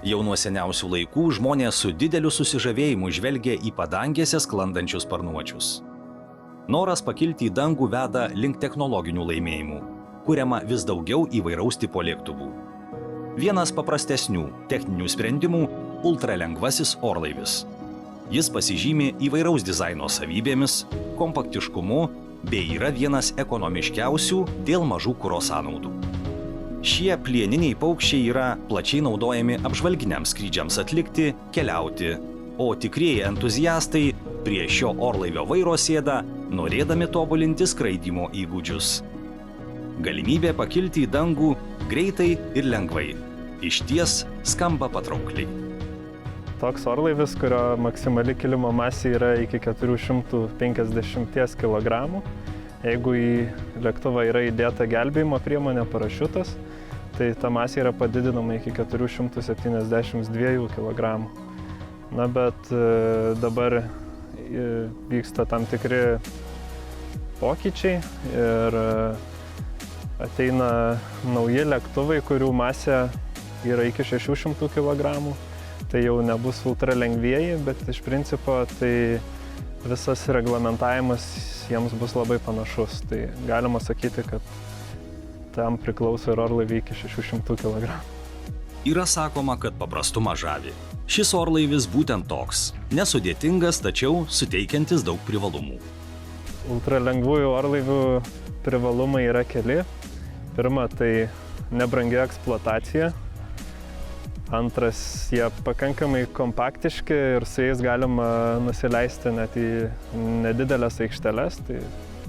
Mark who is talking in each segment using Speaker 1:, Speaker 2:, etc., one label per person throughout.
Speaker 1: Jau nuo seniausių laikų žmonės su dideliu susižavėjimu žvelgia į padangėse sklandančius sparnuočius. Noras pakilti į dangų veda link technologinių laimėjimų. Kuriama vis daugiau įvairaus tipo lėktuvų. Vienas paprastesnių techninių sprendimų – ultralengvasis orlaivis. Jis pasižymi įvairaus dizaino savybėmis, kompaktiškumu bei yra vienas ekonomiškiausių dėl mažų kuro sąnaudų. Šie plieniniai paukščiai yra plačiai naudojami apžvalginiams skrydžiams atlikti, keliauti, o tikrieji entuziastai prie šio orlaivio vairo sėda, norėdami tobulinti skraidymo įgūdžius. Galimybė pakilti į dangų greitai ir lengvai. Išties skamba patraukliai.
Speaker 2: Toks orlaivis, kurio maksimali kilimo masė yra iki 450 kg. Jeigu į lėktuvą yra įdėta gelbėjimo priemonė parašiutas, tai ta masė yra padidinama iki 472 kg. Na, bet dabar vyksta tam tikri pokyčiai ir ateina nauji lėktuvai, kurių masė yra iki 600 kg. Tai jau nebus ultralengvieji, bet iš principo tai visas reglamentavimas jiems bus labai panašus. Tai galima sakyti, kad tam priklauso ir orlaiviai iki 600 kg.
Speaker 1: Yra sakoma, kad paprastumą žavi. Šis orlaivis būtent toks. Nesudėtingas, tačiau suteikiantis daug privalumų.
Speaker 2: Ultralengvųjų orlaivių privalumai yra keli. Pirma, tai nebrangi eksploatacija. Antras, jie pakankamai kompaktiški ir su jais galima nusileisti net į nedidelės aikšteles. Tai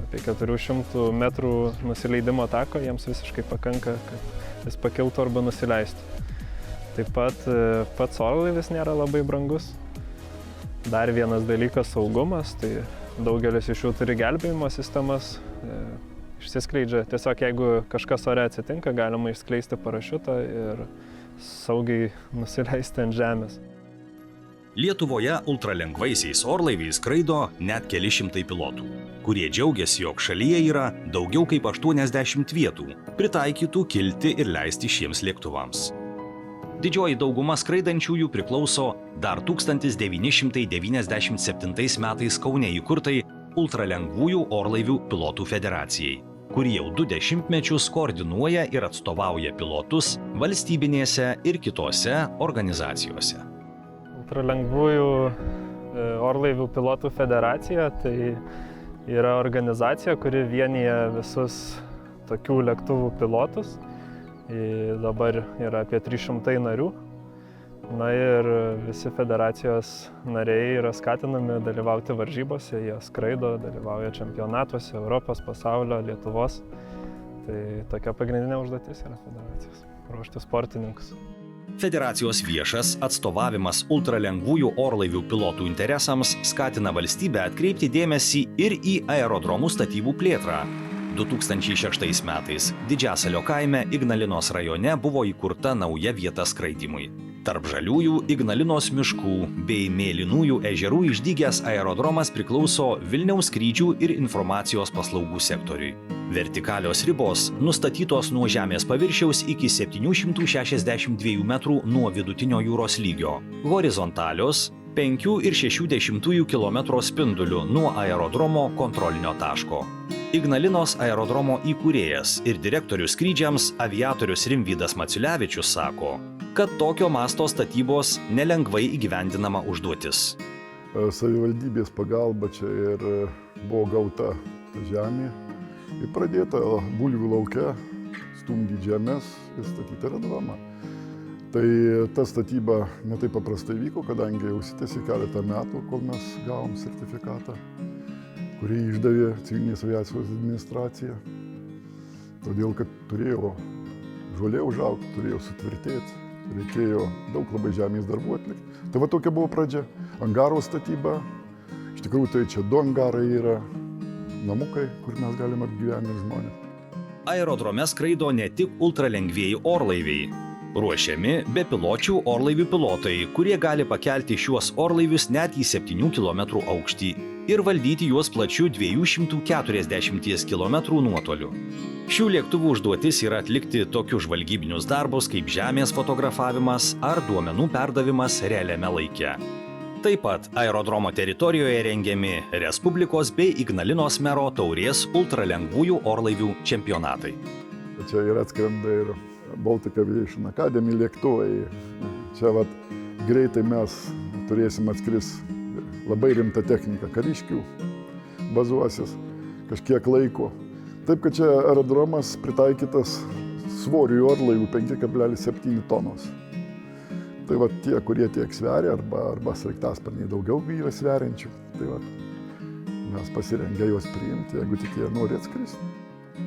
Speaker 2: apie 400 metrų nusileidimo tako jiems visiškai pakanka, kad jis pakiltų arba nusileistų. Taip pat pats orlaivis nėra labai brangus. Dar vienas dalykas – saugumas. Tai daugelis iš jų turi gelbėjimo sistemas. Išsiskleidžia. Tiesiog jeigu kažkas ore atsitinka, galima išskleisti parašiutą ir saugiai nusileisti ant žemės.
Speaker 1: Lietuvoje ultralengvaisiais orlaiviais skraido net keli šimtai pilotų, kurie džiaugiasi, jog šalyje yra daugiau kaip 80 vietų, pritaikytų kilti ir leisti šiems lėktuvams. Didžioji dauguma skraidančiųjų priklauso dar 1997 metais Kaune įkurtai Ultralengvųjų orlaivių pilotų federacijai, kuri jau 2 dešimtmečius koordinuoja ir atstovauja pilotus valstybinėse ir kitose organizacijose.
Speaker 2: Ultralengvųjų orlaivių pilotų federacija tai yra organizacija, kuri vienija visus tokių lėktuvų pilotus. Dabar yra apie 300 narių. Na ir visi federacijos nariai yra skatinami dalyvauti varžybose, jie skraido, dalyvauja čempionatuose Europos, pasaulio, Lietuvos. Tai tokia pagrindinė užduotis yra federacijos – ruošti sportininkus.
Speaker 1: Federacijos viešas atstovavimas ultralengvųjų orlaivių pilotų interesams skatina valstybę atkreipti dėmesį ir į aerodromų statybų plėtrą. 2006 metais Didžiasalio kaime Ignalinos rajone buvo įkurta nauja vieta skraidymui. Tarp žaliųjų Ignalinos miškų bei Mėlynųjų ežerų išdygęs aerodromas priklauso Vilniaus skrydžių ir informacijos paslaugų sektoriui. Vertikalios ribos nustatytos nuo žemės paviršiaus iki 762 metrų nuo vidutinio jūros lygio. Horizontalios 5,6 km spinduliu nuo aerodromo kontrolinio taško. Ignalinos aerodromo įkūrėjas ir direktorius skrydžiams aviatorius Rimvydas Maciulevičius sako, kad tokio masto statybos nelengvai įgyvendinama užduotis.
Speaker 3: Savivaldybės pagalba čia ir buvo gauta ta žemė ir pradėta bulvių lauke stumdyti žemės ir statyti aerodromą. Tai ta statyba ne taip paprastai vyko, kadangi jau užsitęsė keletą metų, kol mes gavom sertifikatą, kurį išdavė civilinės aviacijos administracija. Todėl, kad turėjo žolė užaugti, turėjo sutvirtėti, reikėjo daug labai žemės darbų atlikti. Tai va tokia buvo pradžia. Angaro statyba. Iš tikrųjų, tai čia 2 angarai yra, namukai, kur mes galime apgyvendinti žmonės.
Speaker 1: Aerodrome skraido ne tik ultralengvieji orlaiviai. Ruošiami bepiločių orlaivių pilotai, kurie gali pakelti šiuos orlaivius net į 7 km aukštį ir valdyti juos plačiu 240 km nuotoliu. Šių lėktuvų užduotis yra atlikti tokius žvalgybinius darbus kaip žemės fotografavimas ar duomenų perdavimas realiame laike. Taip pat aerodromo teritorijoje rengiami Respublikos bei Ignalinos mero taurės ultralengvųjų orlaivių čempionatai.
Speaker 3: Čia ir atskrenda ir Baltic Aviation Academy lėktuvai. Čia greitai mes turėsim atskris labai rimta technika kariškių, bazuosis kažkiek laiko. Taip, kad čia aerodromas pritaikytas svoriui orlaivių 5,7 tonos. Tai tie, kurie tiek sveria, arba sraigtasparniai daugiau yra sveriančių. Tai mes pasirengę juos priimti, jeigu tik jie nori atskristi.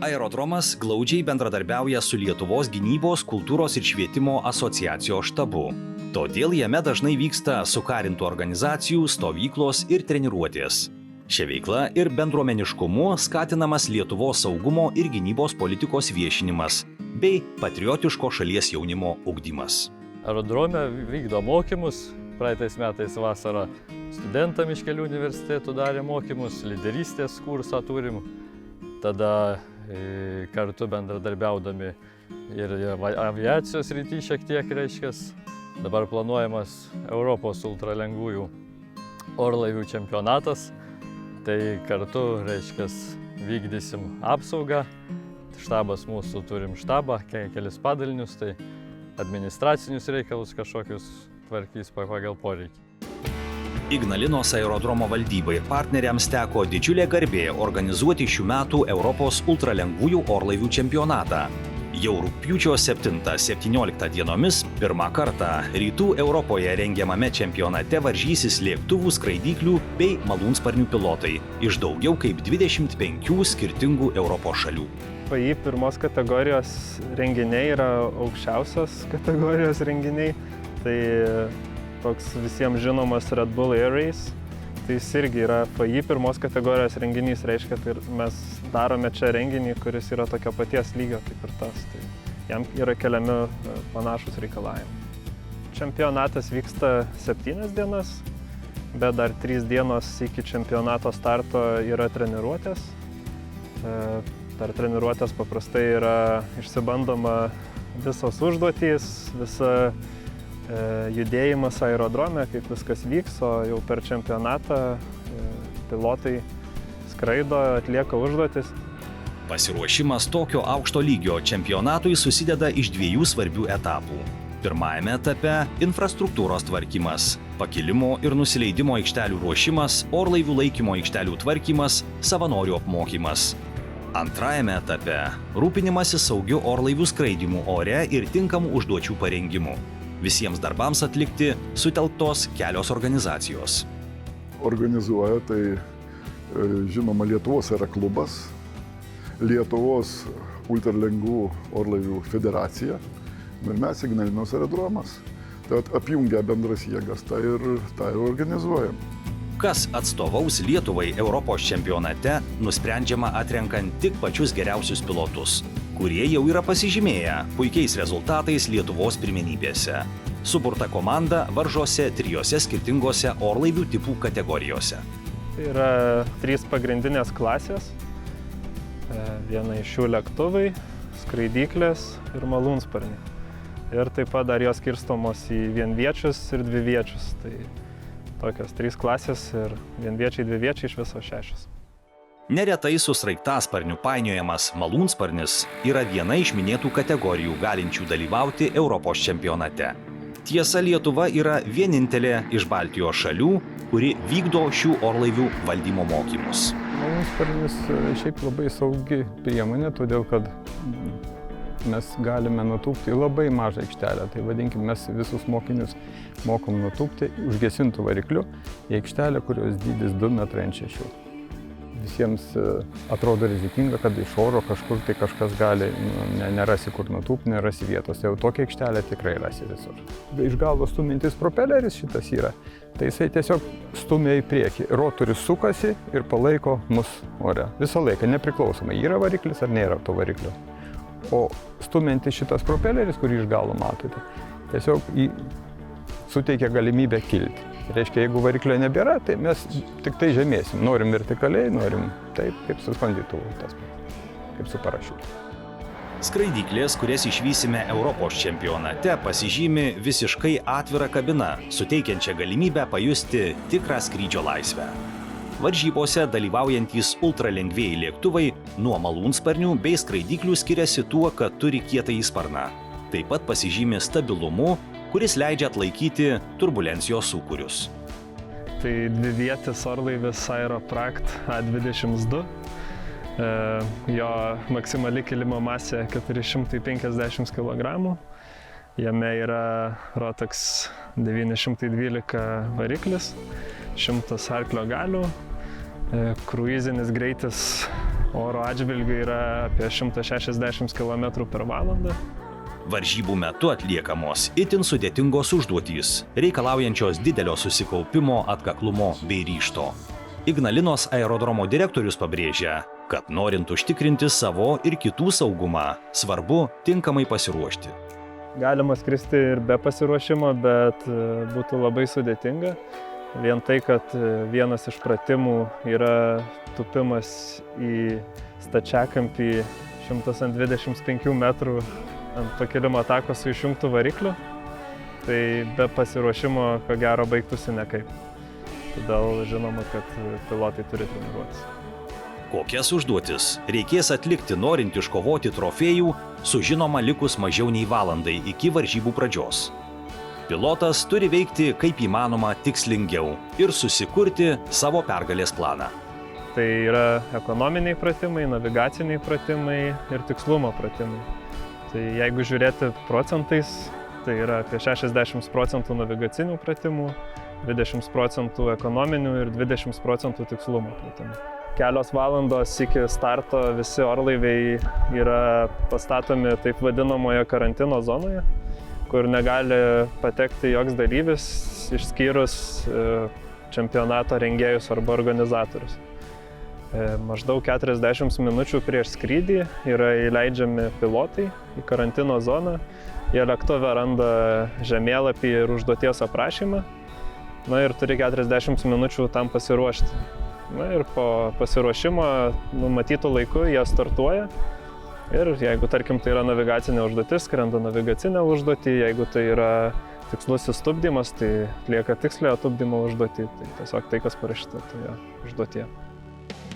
Speaker 1: Aerodromas glaudžiai bendradarbiauja su Lietuvos gynybos, kultūros ir švietimo asociacijos štabu. Todėl jame dažnai vyksta sukarintų organizacijų, stovyklos ir treniruotės. Šia veikla ir bendruomeniškumu skatinamas Lietuvos saugumo ir gynybos politikos viešinimas bei patriotiško šalies jaunimo ugdymas.
Speaker 4: Aerodrome vykdo mokymus. Praeitais metais vasarą studentam iš kelių universitetų darė mokymus, lyderystės kursą turim. Tada kartu bendradarbiaudami ir aviacijos srity šiek tiek reiškias. Dabar planuojamas Europos ultralengvųjų orlaivių čempionatas. Tai kartu, reiškias, vykdysim apsaugą. Štabas mūsų turim štabą, kelis padalinius, tai administracinius reikalus kažkokius tvarkys pagal poreikį.
Speaker 1: Ignalinos aerodromo valdybai ir partneriams teko didžiulė garbė organizuoti šių metų Europos ultralengvųjų orlaivių čempionatą. Jau rugpjūčio 7-17 dienomis pirmą kartą Rytų Europoje rengiamame čempionate varžysis lėktuvų, skraidyklių bei malūnsparnių pilotai iš daugiau kaip 25 skirtingų Europos šalių.
Speaker 2: FAI pirmos kategorijos renginiai yra aukščiausios kategorijos renginiai. Tai toks visiems žinomas Red Bull Air Race. Tai jis irgi yra FAI pirmos kategorijos renginys, reiškia, tai mes darome čia renginį, kuris yra tokio paties lygio kaip ir tas. Tai jam yra keliami panašus reikalavimai. Čempionatas vyksta 7 dienas, bet dar 3 dienos iki čempionato starto yra treniruotės. Per treniruotės paprastai yra išsibandoma visos užduotys, visa judėjimas aerodrome, kaip viskas vyks, o jau per čempionatą pilotai skraido, atlieka užduotis.
Speaker 1: Pasiruošimas tokio aukšto lygio čempionatui susideda iš 2 svarbių etapų. Pirmajame etape – infrastruktūros tvarkymas, pakilimo ir nusileidimo aikštelių ruošimas, orlaivių laikymo aikštelių tvarkymas, savanorių apmokymas. Antrajame etape – rūpinimasis saugiu orlaivių skraidymu ore ir tinkamų užduočių parengimu. Visiems darbams atlikti sutelktos kelios organizacijos.
Speaker 3: Organizuoja tai, žinoma, Lietuvos aeroklubas, Lietuvos ultralengvų orlaivių federacija ir mes Ignalinos aerodromas. Tai apjungia bendras jėgas, tai ir organizuojam.
Speaker 1: Kas atstovaus Lietuvai Europos čempionate, nusprendžiama atrenkant tik pačius geriausius pilotus, kurie jau yra pasižymėję puikiais rezultatais Lietuvos pirmenybėse. Suburta komanda varžosi 3 skirtingose orlaivių tipų kategorijose.
Speaker 2: Tai yra 3 pagrindinės klasės. Viena iš jų lėktuvai, skraidyklės ir malūnsparniai. Ir taip pat dar jos skirstomos į vienviečius ir dviviečius. Tai tokios 3 klasės ir vienviečiai, dviviečiai iš viso 6.
Speaker 1: Neretai su sraigtasparniu painiojamas malūnsparnis yra viena iš minėtų kategorijų galinčių dalyvauti Europos čempionate. Tiesa, Lietuva yra vienintelė iš Baltijos šalių, kuri vykdo šių orlaivių valdymo mokymus.
Speaker 5: Malūnsparnis šiaip labai saugi priemonė, todėl kad mes galime nutūpti į labai mažą aikštelę. Tai vadinkime, mes visus mokinius mokom nutūpti užgesintų varikliu į aikštelę, kurios dydis 2,6 m. Visiems atrodo rizikinga, kad iš oro kažkur tai kažkas gali, nerasi kur nutūpti, nerasi vietos. Jau tokia aikštelė tikrai rasi visur. Iš galvos stumintis propeleris šitas yra, tai jisai tiesiog stumia į priekį. Rotorius sukasi ir palaiko mus ore. Visą laiką, nepriklausomai, yra variklis ar nėra to variklio. O stumintis šitas propeleris, kurį iš galo matote, tiesiog suteikia galimybę kilti. Reiškia, jeigu variklio nebėra, tai mes tik tai žemėsim. Norim vertikaliai, norim taip, kaip su sklandytuvu, tas pats, kaip su parašiutu.
Speaker 1: Skraidyklės, kurias išvysime Europos čempionate, pasižymi visiškai atvira kabina, suteikiančia galimybę pajusti tikrą skrydžio laisvę. Varžybose dalyvaujantys ultralengvieji lėktuvai nuo malūnsparnių bei skraidyklių skiriasi tuo, kad turi kietąjį sparną. Taip pat pasižymi stabilumu, kuris leidžia atlaikyti turbulencijos sūkurius.
Speaker 2: Tai dvivietis orlaivis Aeroprakt A22. Jo maksimali kilimo masė 450 kg. Jame yra Rotax 912 variklis, 100 arklio galių. Kruizinis greitis oro atžvilgiu yra apie 160 km/h.
Speaker 1: Varžybų metu atliekamos itin sudėtingos užduotys, reikalaujančios didelio susikaupimo, atkaklumo bei ryžto. Ignalinos aerodromo direktorius pabrėžia, kad norint užtikrinti savo ir kitų saugumą, svarbu tinkamai pasiruošti.
Speaker 2: Galima skristi ir be pasiruošimo, bet būtų labai sudėtinga. Vien tai, kad vienas iš pratimų yra tupimas į stačiakampį 125 metrų ant pakilimo tako su išjungtu varikliu, tai be pasiruošimo ko gero baigtųsi nekaip. Todėl žinoma, kad pilotai turi treniruotis.
Speaker 1: Kokias užduotis reikės atlikti norint iškovoti trofėjų, sužinoma likus mažiau nei valandai iki varžybų pradžios. Pilotas turi veikti kaip įmanoma tikslingiau ir susikurti savo pergalės planą.
Speaker 2: Tai yra ekonominiai pratimai, navigaciniai pratimai ir tikslumo pratimai. Tai jeigu žiūrėti procentais, tai yra apie 60% navigacinių pratimų, 20% ekonominių ir 20% tikslumo pratimų. Kelios valandos iki starto visi orlaiviai yra pastatomi taip vadinamoje karantino zonoje, kur negali patekti joks dalyvis, išskyrus čempionato rengėjus arba organizatorius. Maždaug 40 minučių prieš skrydį yra įleidžiami pilotai į karantino zoną. Jie lėktuve randa žemėlapį ir užduoties aprašymą. Na ir turi 40 minučių tam pasiruošti. Na ir po pasiruošimo numatytų laiku jie startuoja. Ir jeigu, tarkim, tai yra navigacinė užduotis, skrenda navigacinę užduotį. Jeigu tai yra tikslusis tupdymas, tai atlieka tiksliojo tupdymo užduotį. Tai tiesiog tai, kas parašyta toje užduotyje.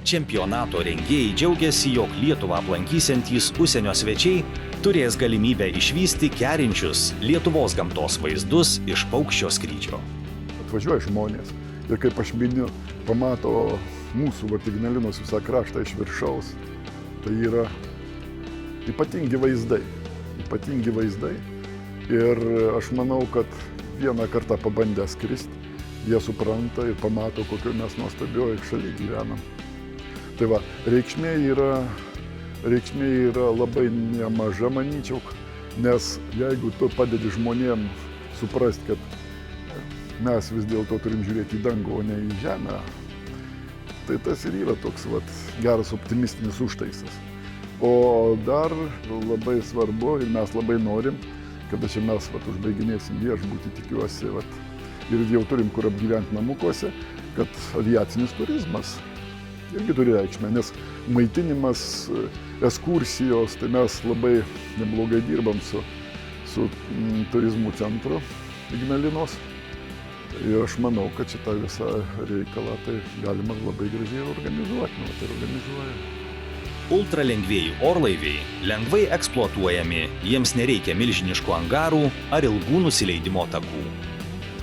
Speaker 1: Čempionato rengėjai džiaugiasi, jog Lietuvą aplankysiantys užsienio svečiai turės galimybę išvysti kerinčius Lietuvos gamtos vaizdus iš paukščio skrydžio.
Speaker 3: Atvažiuoja žmonės ir kaip aš miniu, pamato mūsų Ignalinos visą kraštą iš viršaus. Tai yra ypatingi vaizdai. Ir aš manau, kad vieną kartą pabandę skristi, jie supranta ir pamato, kokio mes nuostabioje šalyje gyvenam. Tai va, reikšmė yra labai nemaža, manyčiau, nes jeigu tu padedi žmonėm suprasti, kad mes vis dėlto turim žiūrėti į dangų, o ne į žemę, tai tas ir yra toks geras optimistinis užtaisas. O dar labai svarbu ir mes labai norim, kada čia mes užbaiginėsim viešbutį, tikiuosi, ir jau turim kur apgyventi namukuose, kad aviacinis turizmas irgi turi reikšmę, nes maitinimas, ekskursijos, tai mes labai neblogai dirbam su turizmų centru Ignalinos. Ir aš manau, kad šitą visą reikalą tai galima labai gražiai organizuoti. Tai organizuoja.
Speaker 1: Ultralengvieji orlaiviai lengvai eksploatuojami, jiems nereikia milžiniškų angarų ar ilgų nusileidimo takų.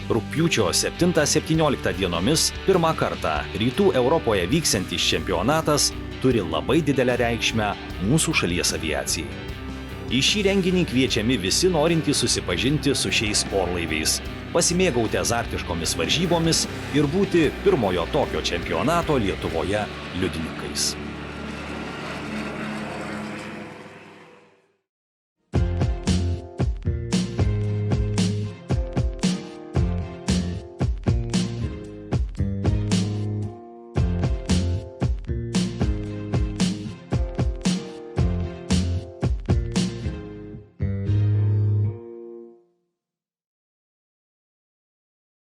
Speaker 1: Rugpjūčio 7-17 dienomis pirmą kartą Rytų Europoje vyksiantis čempionatas turi labai didelę reikšmę mūsų šalies aviacijai. Į šį renginį kviečiami visi norintys susipažinti su šiais orlaiviais, pasimėgauti azartiškomis varžybomis ir būti pirmojo tokio čempionato Lietuvoje liudininkais.